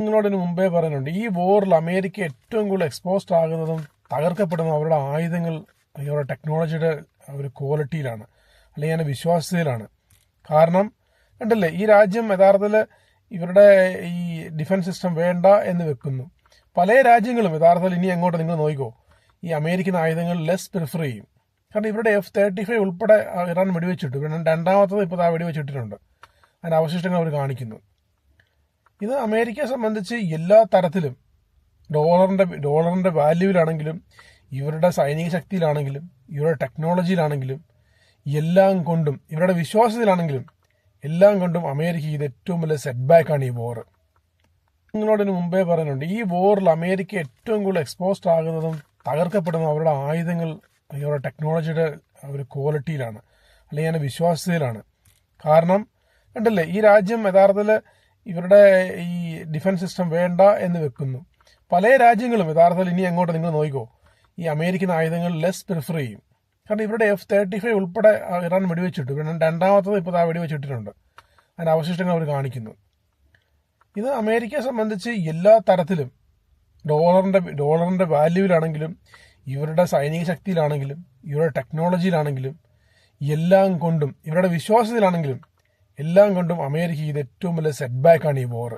നിങ്ങളോടൊരു മുമ്പേ പറയുന്നുണ്ട്, ഈ വോറിൽ അമേരിക്ക ഏറ്റവും കൂടുതൽ എക്സ്പോസ്ഡ് ആകുന്നതും തകർക്കപ്പെടുന്നതും അവരുടെ ആയുധങ്ങൾ, അവരുടെ ടെക്നോളജിയുടെ ഒരു ക്വാളിറ്റിയിലാണ്, അല്ലെങ്കിൽ അതിൻ്റെ വിശ്വാസ്യതയിലാണ്. കാരണം കണ്ടില്ലേ, ഈ രാജ്യം യഥാർത്ഥത്തിൽ ഇവരുടെ ഈ ഡിഫൻസ് സിസ്റ്റം വേണ്ട എന്ന് വെക്കുന്നു. പല രാജ്യങ്ങളും യഥാർത്ഥത്തിൽ ഇനി അങ്ങോട്ട് നിങ്ങൾ നോക്കിക്കോ, ഈ അമേരിക്കൻ ആയുധങ്ങൾ ലെസ് പ്രിഫർ ചെയ്യും. കാരണം ഇവരുടെ F-35 ഉൾപ്പെടെ ഇറാൻ വെടിവെച്ചിട്ടു. പിന്നെ രണ്ടാമത്തത് ഇപ്പോൾ വെടിവെച്ചിട്ടിട്ടുണ്ട്. അതിൻ്റെ അവശിഷ്ടങ്ങൾ അവർ കാണിക്കുന്നു. ഇത് അമേരിക്കയെ സംബന്ധിച്ച് എല്ലാ തരത്തിലും ഡോളറിന്റെ വാല്യൂവിലാണെങ്കിലും, ഇവരുടെ സൈനിക ശക്തിയിലാണെങ്കിലും, ഇവരുടെ ടെക്നോളജിയിലാണെങ്കിലും, എല്ലാം കൊണ്ടും, ഇവരുടെ വിശ്വാസത്തിലാണെങ്കിലും എല്ലാം കൊണ്ടും അമേരിക്ക ഇത് ഏറ്റവും വലിയ സെറ്റ് ബാക്കാണ് ഈ വോർ. നിങ്ങളോടൊരു മുമ്പേ പറയുന്നുണ്ട്, ഈ വോറിൽ അമേരിക്ക ഏറ്റവും കൂടുതൽ എക്സ്പോസ്ഡ് ആകുന്നതും തകർക്കപ്പെടുന്നതും അവരുടെ ആയുധങ്ങൾ, അവരുടെ ടെക്നോളജിയുടെ ഒരു ക്വാളിറ്റിയിലാണ്, അല്ലെങ്കിൽ അതിൻ്റെ വിശ്വാസ്യതയിലാണ്. കാരണം കണ്ടില്ലേ, ഈ രാജ്യം യഥാർത്ഥത്തിൽ ഇവരുടെ ഈ ഡിഫൻസ് സിസ്റ്റം വേണ്ട എന്ന് വെക്കുന്നു. പല രാജ്യങ്ങളും യഥാർത്ഥത്തിൽ ഇനി അങ്ങോട്ട് നിങ്ങൾ നോക്കിക്കോ, ഈ അമേരിക്കൻ ആയുധങ്ങൾ ലെസ് പ്രിഫർ ചെയ്യും. കാരണം ഇവരുടെ F-35 ഉൾപ്പെടെ ഇറാൻ വെടിവെച്ചിട്ടു. പിന്നെ രണ്ടാമത്തത് ഇപ്പോൾ വെടിവെച്ചിട്ടിട്ടുണ്ട്. അതിൻ്റെ അവശിഷ്ടങ്ങൾ അവർ കാണിക്കുന്നു. ഇത് അമേരിക്കയെ സംബന്ധിച്ച് എല്ലാ തരത്തിലും ഡോളറിന്റെ വാല്യൂവിലാണെങ്കിലും, ഇവരുടെ സൈനിക ശക്തിയിലാണെങ്കിലും, ഇവരുടെ ടെക്നോളജിയിലാണെങ്കിലും, എല്ലാം കൊണ്ടും, ഇവരുടെ വിശ്വാസത്തിലാണെങ്കിലും എല്ലാം കൊണ്ടും അമേരിക്ക ഇത് ഏറ്റവും വലിയ സെറ്റ് ബാക്കാണ് ഈ വോർ.